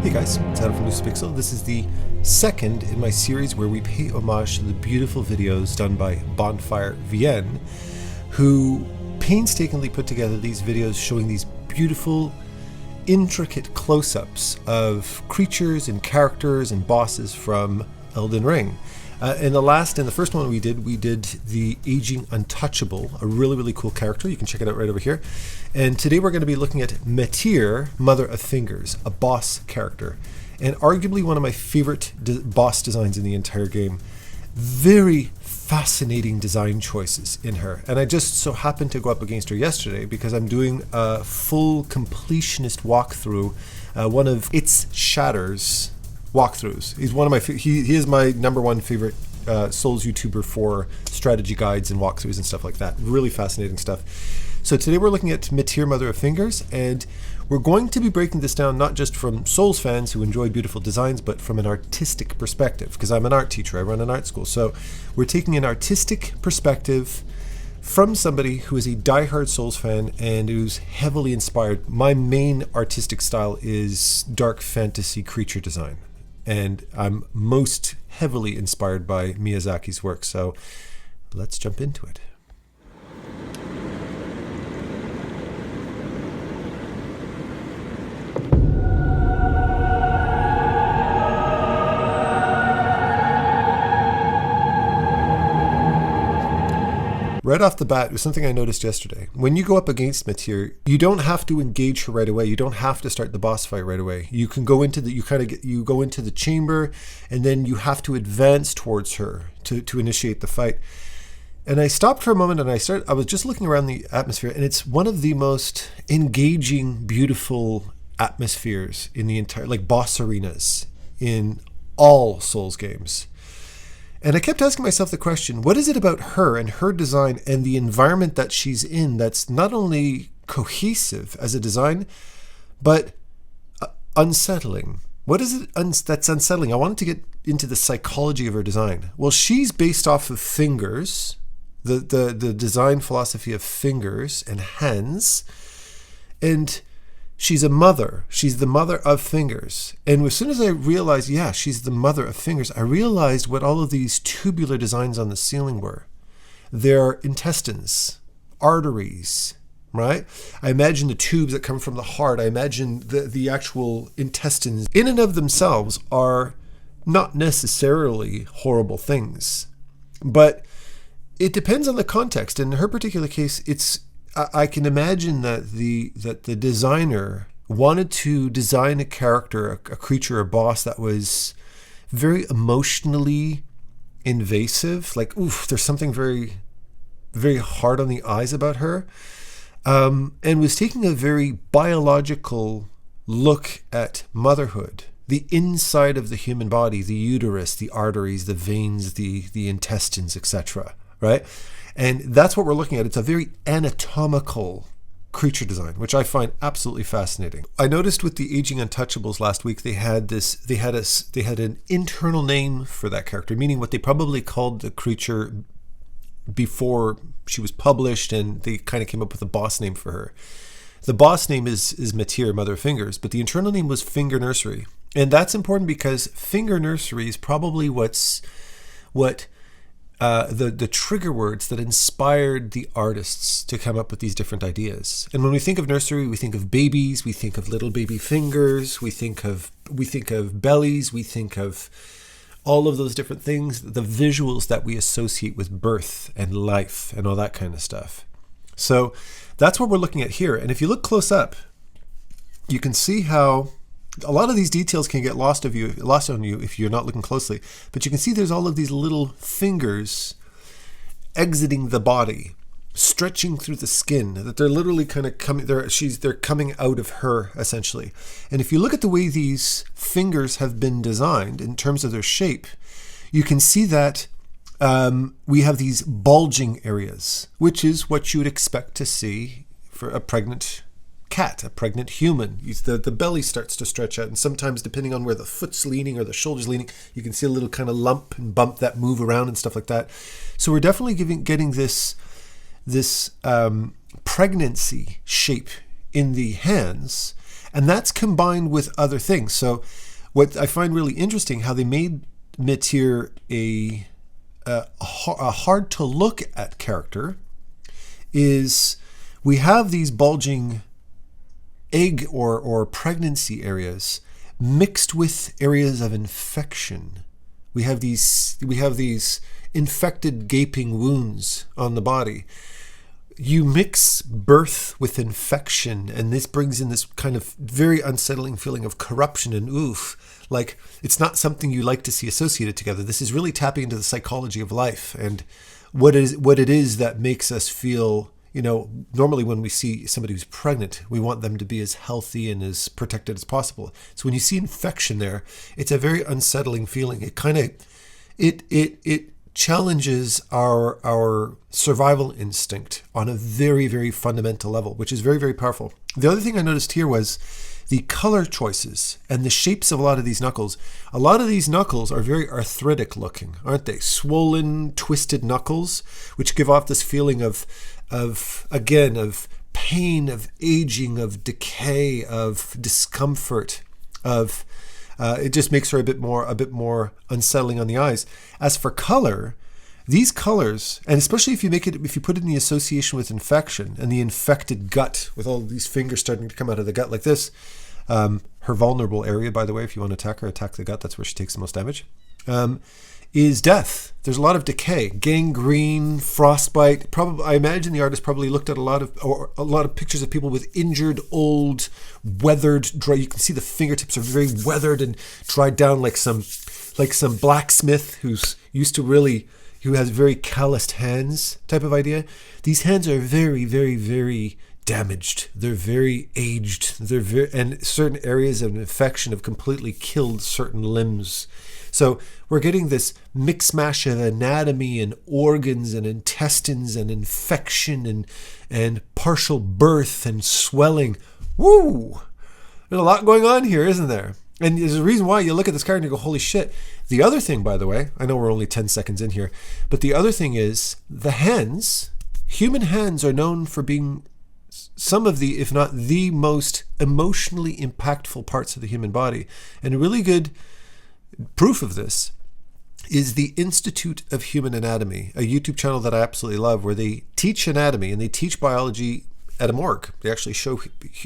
Hey guys, it's Adam from LUCIDPIXUL. This is the second in my series where we pay homage to the beautiful videos done by BonfireVN, who painstakingly put together these videos showing these beautiful, intricate close-ups of creatures and characters and bosses from Elden Ring. In the first one we did the Aging Untouchable, a really cool character. You can check it out right over here. And today we're going to be looking at METYR, Mother of Fingers, a boss character, and arguably one of my favorite boss designs in the entire game. Very fascinating design choices in her, and I just so happened to go up against her yesterday because I'm doing a full completionist walkthrough, one of Its Shatters walkthroughs. He's one of my he is my number one favorite Souls YouTuber for strategy guides and walkthroughs and stuff like that. Really fascinating stuff. So today we're looking at METYR, Mother of Fingers, and we're going to be breaking this down not just from Souls fans who enjoy beautiful designs, but from an artistic perspective, because I'm an art teacher, I run an art school. So we're taking an artistic perspective from somebody who is a diehard Souls fan and who's heavily inspired. My main artistic style is dark fantasy creature design, and I'm most heavily inspired by Miyazaki's work. So let's jump into it. Right off the bat, it was something I noticed yesterday. When you go up against METYR, you don't have to engage her right away. You don't have to start the boss fight right away. You can go into you go into the chamber, and then you have to advance towards her to initiate the fight. And I stopped for a moment and I was just looking around the atmosphere, and it's one of the most engaging, beautiful atmospheres in the entire, like boss arenas in all Souls games. And I kept asking myself the question, what is it about her and her design and the environment that she's in that's not only cohesive as a design, but unsettling? What is it that's unsettling? I wanted to get into the psychology of her design. Well, she's based off of fingers, the design philosophy of fingers and hands, and she's a mother. She's the mother of fingers. And as soon as I realized, yeah, she's the mother of fingers, I realized what all of these tubular designs on the ceiling were. They're intestines, arteries, right? I imagine the tubes that come from the heart. I imagine the actual intestines in and of themselves are not necessarily horrible things. But it depends on the context. In her particular case, I can imagine that the designer wanted to design a character, a creature, a boss that was very emotionally invasive. Like, oof, there's something very, very hard on the eyes about her. And was taking a very biological look at motherhood, the inside of the human body, the uterus, the arteries, the veins, the intestines, etc., right? And that's what we're looking at. It's a very anatomical creature design, which I find absolutely fascinating. I noticed with the Aging Untouchables last week, they had an internal name for that character, meaning what they probably called the creature before she was published, and they kind of came up with a boss name for her. The boss name is METYR, Mother of Fingers, but the internal name was Finger Nursery. And that's important because Finger Nursery is probably the trigger words that inspired the artists to come up with these different ideas. And when we think of nursery, we think of babies, we think of little baby fingers, we think of bellies, we think of all of those different things, the visuals that we associate with birth and life and all that kind of stuff. So that's what we're looking at here. And if you look close up, you can see how a lot of these details can get lost on you if you're not looking closely. But you can see there's all of these little fingers exiting the body, stretching through the skin, that they're literally kind of coming. They're coming out of her essentially. And if you look at the way these fingers have been designed in terms of their shape, you can see that we have these bulging areas, which is what you would expect to see for a pregnant cat, a pregnant human. The belly starts to stretch out, and sometimes depending on where the foot's leaning or the shoulder's leaning, you can see a little kind of lump and bump that move around and stuff like that. So we're definitely getting this pregnancy shape in the hands, And that's combined with other things. So what I find really interesting, how they made METYR a hard to look at character, is we have these bulging egg or pregnancy areas mixed with areas of infection. We have these infected gaping wounds on the body. You mix birth with infection, and this brings in this kind of very unsettling feeling of corruption and oof. Like, it's not something you like to see associated together. This is really tapping into the psychology of life and what it is that makes us feel, you know, normally when we see somebody who's pregnant, we want them to be as healthy and as protected as possible. So when you see infection there, it's a very unsettling feeling. It kind of, it challenges our survival instinct on a very, very fundamental level, which is very, very powerful. The other thing I noticed here was the color choices and the shapes of a lot of these knuckles. A lot of these knuckles are very arthritic looking, aren't they? Swollen, twisted knuckles, which give off this feeling of pain, of aging, of decay, of discomfort, of it just makes her a bit more unsettling on the eyes. As for color, these colors, and especially if you put it in the association with infection and the infected gut, with all these fingers starting to come out of the gut like this, her vulnerable area, by the way, if you want to attack her, attack the gut. That's where she takes the most damage. Is death. There's a lot of decay, gangrene, frostbite. Probably, I imagine the artist probably looked at a lot of pictures of people with injured, old, weathered, dry. You can see the fingertips are very weathered and dried down, like some blacksmith who has very calloused hands type of idea. These hands are very, very, very damaged. They're very aged. And certain areas of infection have completely killed certain limbs. So we're getting this mix mash of anatomy and organs and intestines and infection and partial birth and swelling. Woo! There's a lot going on here, isn't there? And there's a reason why you look at this card and you go, holy shit. The other thing, by the way, I know we're only 10 seconds in here, but the other thing is the hands, human hands are known for being some of the, if not the most emotionally impactful parts of the human body. And a really good proof of this is the Institute of Human Anatomy, a YouTube channel that I absolutely love, where they teach anatomy and they teach biology at a morgue. They actually show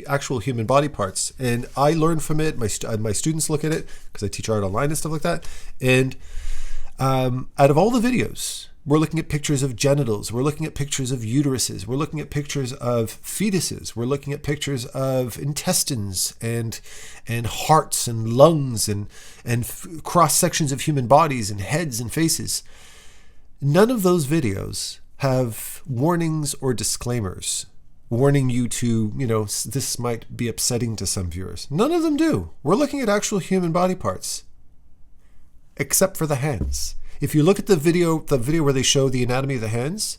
actual human body parts, and I learn from it. My students look at it because I teach art online and stuff like that. And out of all the videos, we're looking at pictures of genitals, we're looking at pictures of uteruses, we're looking at pictures of fetuses, we're looking at pictures of intestines and hearts and lungs and cross sections of human bodies and heads and faces. None of those videos have warnings or disclaimers warning you to, this might be upsetting to some viewers. None of them do. We're looking at actual human body parts, except for the hands. If you look at the video where they show the anatomy of the hands,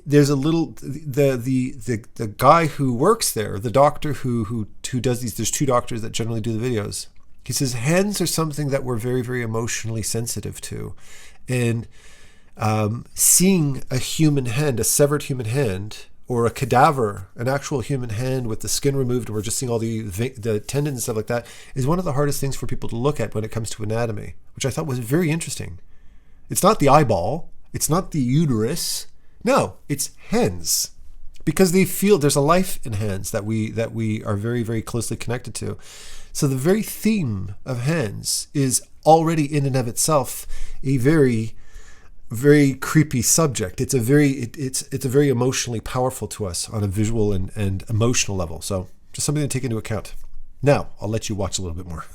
there's a little, the guy who works there, the doctor who does these, there's two doctors that generally do the videos. He says hands are something that we're very, very emotionally sensitive to. And seeing a human hand, a severed human hand, or a cadaver, an actual human hand with the skin removed, and we're just seeing all the tendons and stuff like that, is one of the hardest things for people to look at when it comes to anatomy, which I thought was very interesting. It's not the eyeball, it's not the uterus, no, it's hands, because they feel there's a life in hands that we are very, very closely connected to. So the very theme of hands is already in and of itself a very, very creepy subject. It's a very emotionally powerful to us on a visual and emotional level. So just something to take into account. Now I'll let you watch a little bit more.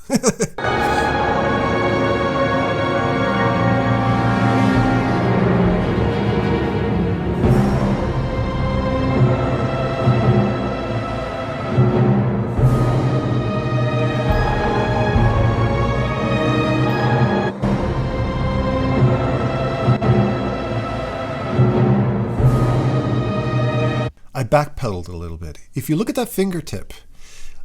I backpedaled a little bit. If you look at that fingertip,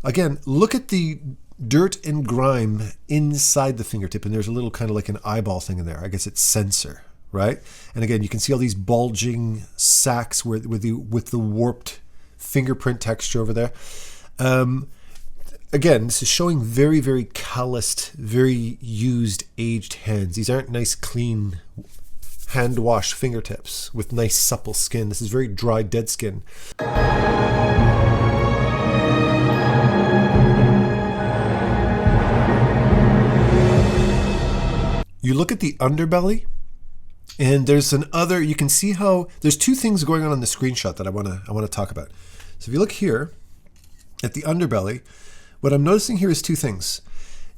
again, look at the dirt and grime inside the fingertip, and there's a little kind of like an eyeball thing in there. I guess it's sensor, right? And again, you can see all these bulging sacs with the warped fingerprint texture over there. again, this is showing very, very calloused, very used, aged hands. These aren't nice, clean, hand-washed fingertips with nice, supple skin. This is very dry, dead skin. You look at the underbelly, and there's you can see how there's two things going on in the screenshot that I want to talk about. So if you look here at the underbelly, what I'm noticing here is two things.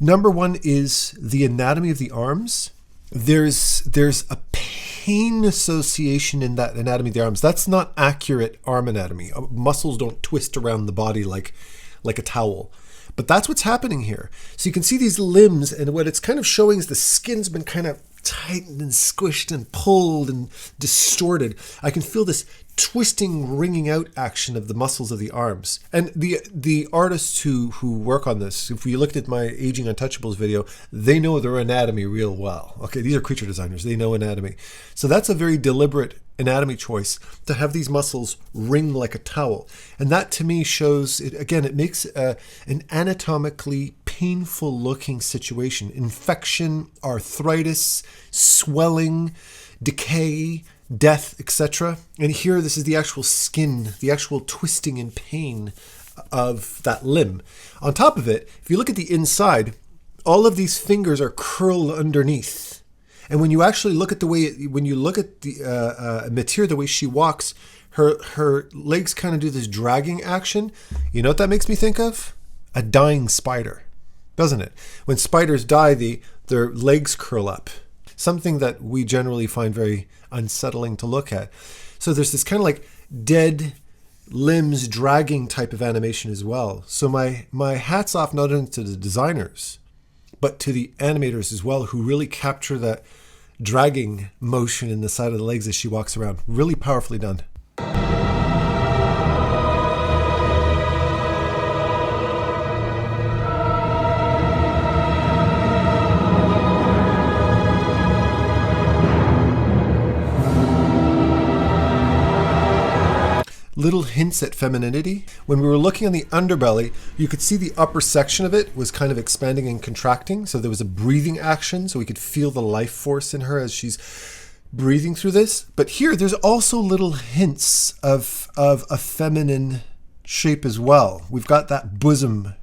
Number one is the anatomy of the arms. There's a pain association in that anatomy of the arms. That's not accurate arm anatomy. Muscles don't twist around the body like a towel. But that's what's happening here. So you can see these limbs, and what it's kind of showing is the skin's been kind of tightened and squished and pulled and distorted. I can feel this twisting, wringing out action of the muscles of the arms. And the artists who work on this, if we looked at my Aging Untouchables video, they know their anatomy real well. Okay, these are creature designers. They know anatomy. So that's a very deliberate anatomy choice to have these muscles wring like a towel. And that to me shows, it makes an anatomically painful looking situation. Infection, arthritis, swelling, decay, death, etc. And here this is the actual skin, the actual twisting and pain of that limb. On top of it, if you look at the inside, all of these fingers are curled underneath. And when you actually look at the way, when you look at the METYR, the way she walks, her legs kind of do this dragging action. You know what that makes me think of? A dying spider, doesn't it? When spiders die, their legs curl up. Something that we generally find very unsettling to look at. So there's this kind of like dead limbs dragging type of animation as well. So my hat's off not only to the designers, but to the animators as well, who really capture that dragging motion in the side of the legs as she walks around. Really powerfully done. Little hints at femininity. When we were looking on the underbelly, you could see the upper section of it was kind of expanding and contracting. So there was a breathing action, so we could feel the life force in her as she's breathing through this. But here, there's also little hints of a feminine shape as well. We've got that bosom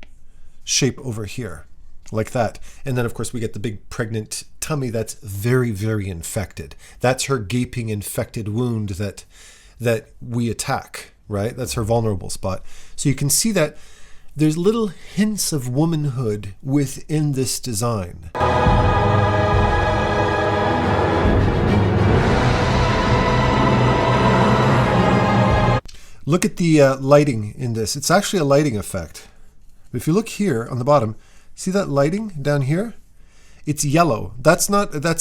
shape over here, like that. And then, of course, we get the big pregnant tummy that's very, very infected. That's her gaping infected wound that we attack, right? That's her vulnerable spot. So you can see that there's little hints of womanhood within this design. Look at the lighting in this. It's actually a lighting effect. If you look here on the bottom, see that lighting down here? It's yellow. That's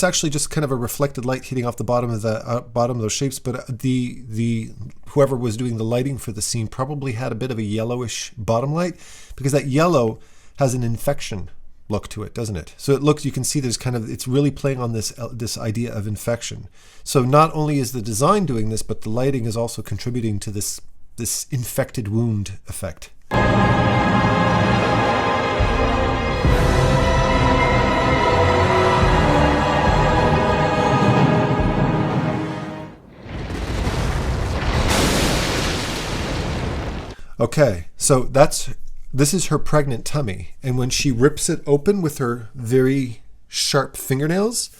actually just kind of a reflected light hitting off the bottom of those shapes. But the whoever was doing the lighting for the scene probably had a bit of a yellowish bottom light, because that yellow has an infection look to it, doesn't it? So it looks, you can see there's kind of, it's really playing on this idea of infection. So not only is the design doing this, but the lighting is also contributing to this infected wound effect. Okay, so this is her pregnant tummy, and when she rips it open with her very sharp fingernails,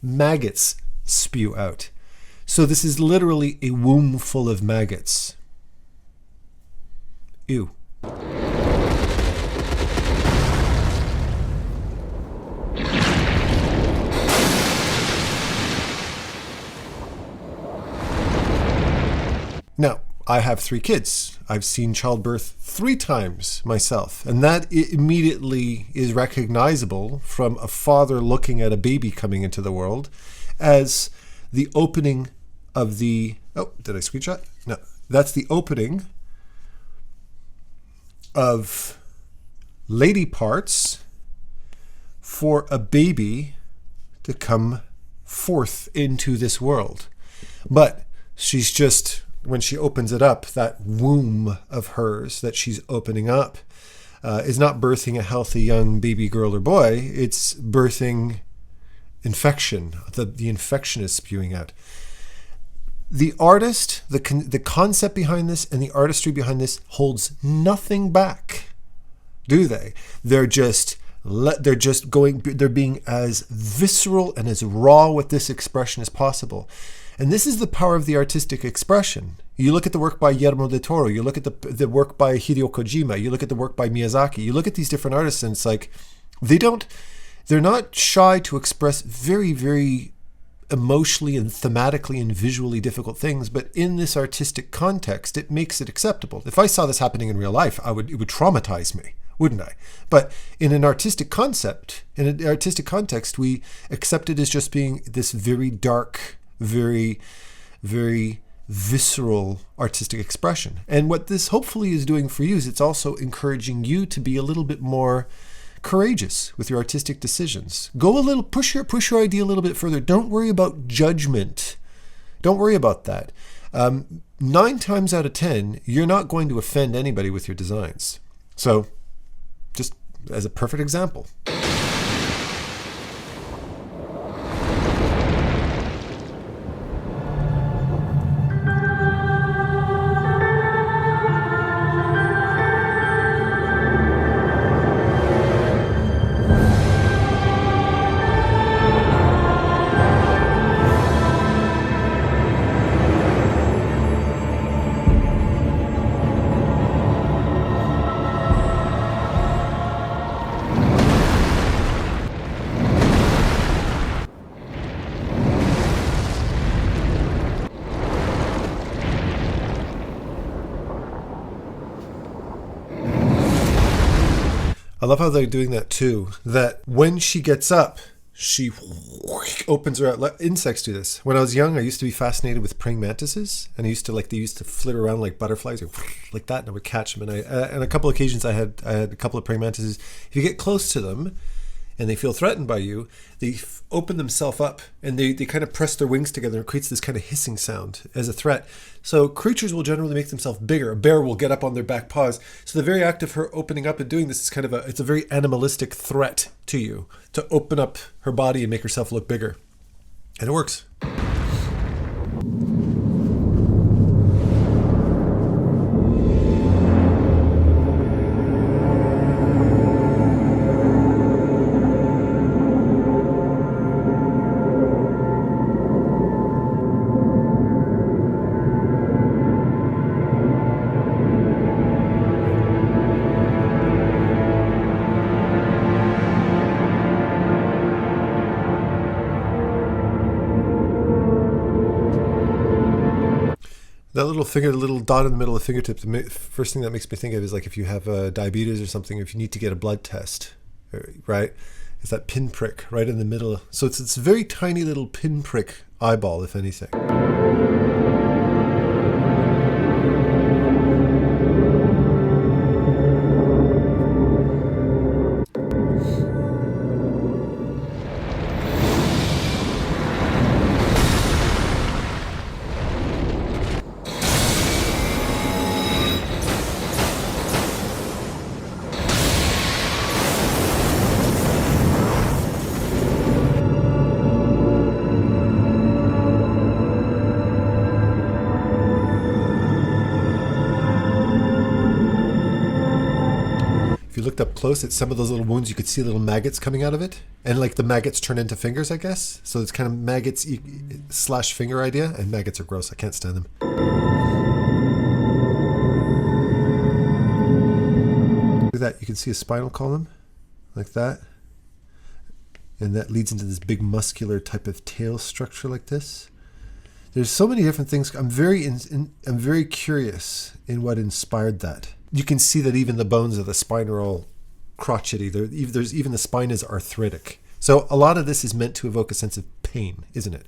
maggots spew out. So this is literally a womb full of maggots. Ew. Now, I have 3 kids. I've seen childbirth 3 times myself, and that immediately is recognizable from a father looking at a baby coming into the world as the opening of the, oh, did I screenshot? No, that's the opening of lady parts for a baby to come forth into this world. But she's just, when she opens it up, that womb of hers that she's opening up, is not birthing a healthy young baby girl or boy. It's birthing infection. The infection is spewing out. The artist, the concept behind this and the artistry behind this holds nothing back, do they? They're being as visceral and as raw with this expression as possible. And this is the power of the artistic expression. You look at the work by Guillermo del Toro, you look at the work by Hideo Kojima, you look at the work by Miyazaki, you look at these different artists, and it's like they're not shy to express very, very emotionally and thematically and visually difficult things, but in this artistic context, it makes it acceptable. If I saw this happening in real life, it would traumatize me, wouldn't I? But in an artistic concept, in an artistic context, we accept it as just being this very dark, very, very visceral artistic expression. And what this hopefully is doing for you is it's also encouraging you to be a little bit more courageous with your artistic decisions. Go a little, push your idea a little bit further. Don't worry about judgment. Don't worry about that. 9 times out of 10, you're not going to offend anybody with your designs. So, just as a perfect example. I love how they're doing that too, that when she gets up, she opens her out. Insects do this. When I was young, I used to be fascinated with praying mantises, and they used to flitter around like butterflies, like that, and I would catch them. And on a couple of occasions, I had a couple of praying mantises. If you get close to them, and they feel threatened by you, they open themselves up and they kind of press their wings together and it creates this kind of hissing sound as a threat. So creatures will generally make themselves bigger. A bear will get up on their back paws. So the very act of her opening up and doing this is kind of it's a very animalistic threat to you to open up her body and make herself look bigger. And it works. That little dot in the middle of the fingertip, the first thing that makes me think of is like if you have diabetes or something, if you need to get a blood test, right? It's that pinprick right in the middle. So it's a very tiny little pinprick eyeball, if anything. Looked up close at some of those little wounds, you could see little maggots coming out of it, and like the maggots turn into fingers, I guess. So it's kind of maggots slash finger idea, and maggots are gross. I can't stand them. Look at that. You can see a spinal column like that, and that leads into this big muscular type of tail structure like this. There's so many different things. I'm very curious in what inspired that. You can see that even the bones of the spine are all crotchety. There's even the spine is arthritic. So a lot of this is meant to evoke a sense of pain, isn't it?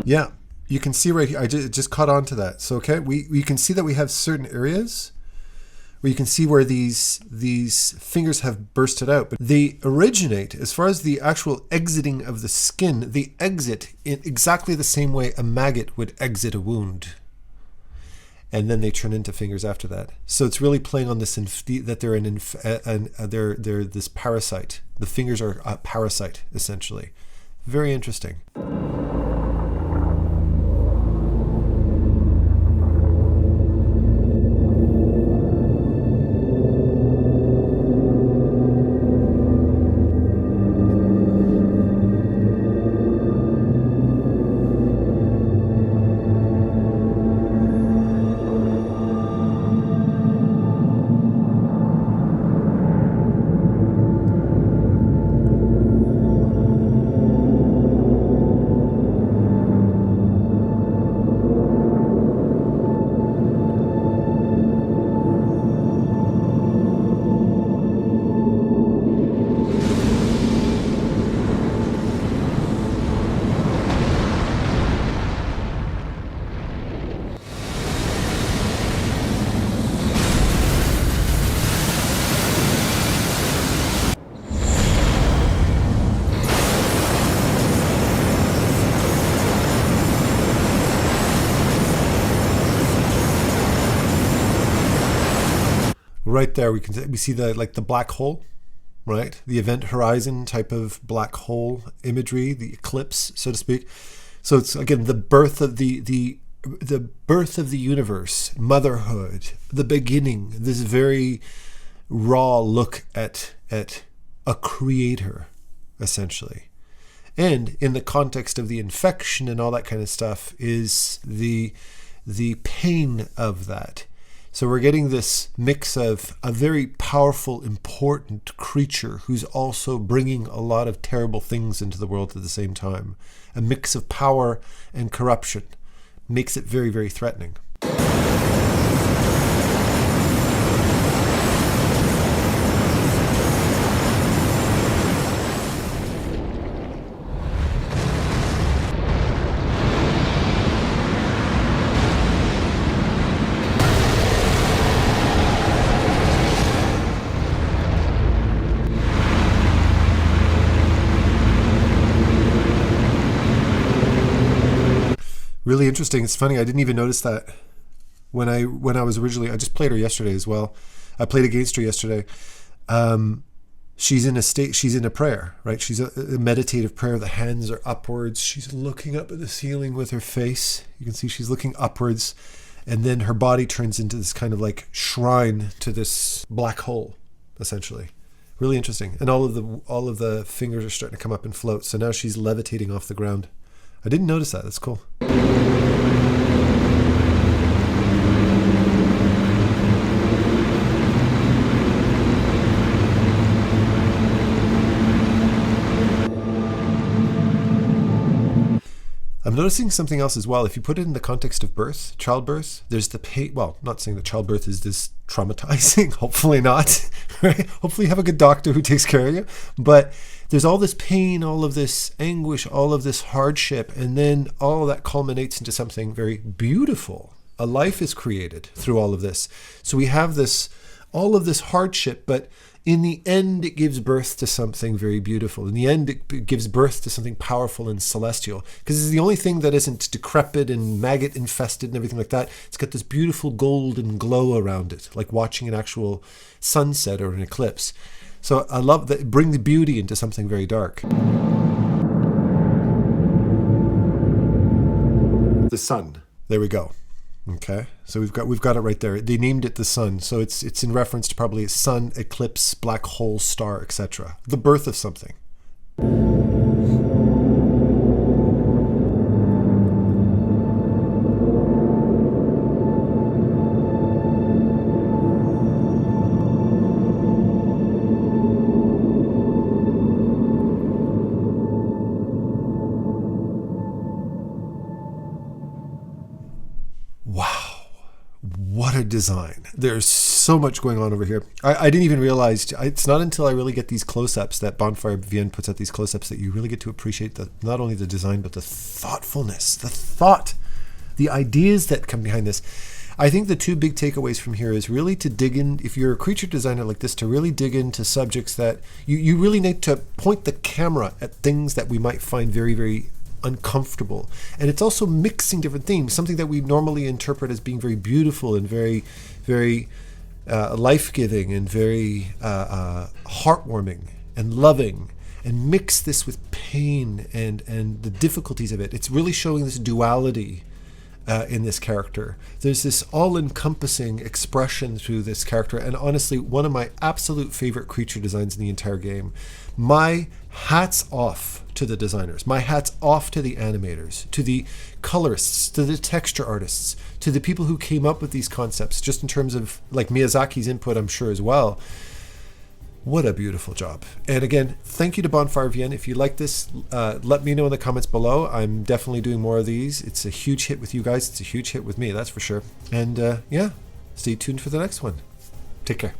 Yeah. You can see right here, I just caught on to that. So, okay, we can see that we have certain areas where you can see where these fingers have bursted out. But they originate, as far as the actual exiting of the skin, they exit in exactly the same way a maggot would exit a wound. And then they turn into fingers after that. So it's really playing on this that they're this parasite. The fingers are a parasite, essentially. Very interesting. Right there, we see the black hole, right? The event horizon type of black hole imagery, the eclipse, so to speak. So it's again the birth of the birth of the universe, motherhood, the beginning. This very raw look at a creator, essentially. And in the context of the infection and all that kind of stuff is the pain of that. So we're getting this mix of a very powerful, important creature who's also bringing a lot of terrible things into the world at the same time. A mix of power and corruption makes it very, very threatening. Really interesting. It's funny, I didn't even notice that when I was originally, I just played her yesterday as well. I played against her yesterday. She's in a prayer, right? She's a meditative prayer. The hands are upwards. She's looking up at the ceiling with her face. You can see she's looking upwards, and then her body turns into this kind of like shrine to this black hole, essentially. Really interesting. And all of the fingers are starting to come up and float. So now she's levitating off the ground. I didn't notice that. That's cool. I'm noticing something else as well. If you put it in the context of birth, childbirth, there's the pain. Well, not saying that childbirth is this traumatizing. Hopefully not. Right? Hopefully you have a good doctor who takes care of you. But there's all this pain, all of this anguish, all of this hardship, and then all of that culminates into something very beautiful. A life is created through all of this. So we have all of this hardship, but in the end, it gives birth to something very beautiful. In the end, it gives birth to something powerful and celestial. Because it's the only thing that isn't decrepit and maggot infested and everything like that. It's got this beautiful golden glow around it, like watching an actual sunset or an eclipse. So I love that. Bring the beauty into something very dark. The sun. There we go. Okay, so we've got it right there. They named it the sun, so it's in reference to probably a sun, eclipse, black hole, star, etc. The birth of something. What a design. There's so much going on over here. I didn't even realize, it's not until I really get these close-ups that BonfireVN puts out these close-ups that you really get to appreciate not only the design, but the thoughtfulness, the thought, the ideas that come behind this. I think the two big takeaways from here is really to dig in, if you're a creature designer like this, to really dig into subjects that you really need to point the camera at things that we might find very, very uncomfortable. And it's also mixing different themes, something that we normally interpret as being very beautiful and very, very life-giving and very heartwarming and loving, and mix this with pain and the difficulties of it. It's really showing this duality in this character. There's this all-encompassing expression through this character, and honestly, one of my absolute favorite creature designs in the entire game. My hats off to the designers. My hats off to the animators, to the colorists, to the texture artists, to the people who came up with these concepts, just in terms of like Miyazaki's input, I'm sure, as well. What a beautiful job. And again, thank you to BonfireVN. If you like this, let me know in the comments below. I'm definitely doing more of these. It's a huge hit with you guys. It's a huge hit with me, that's for sure. And yeah, stay tuned for the next one. Take care.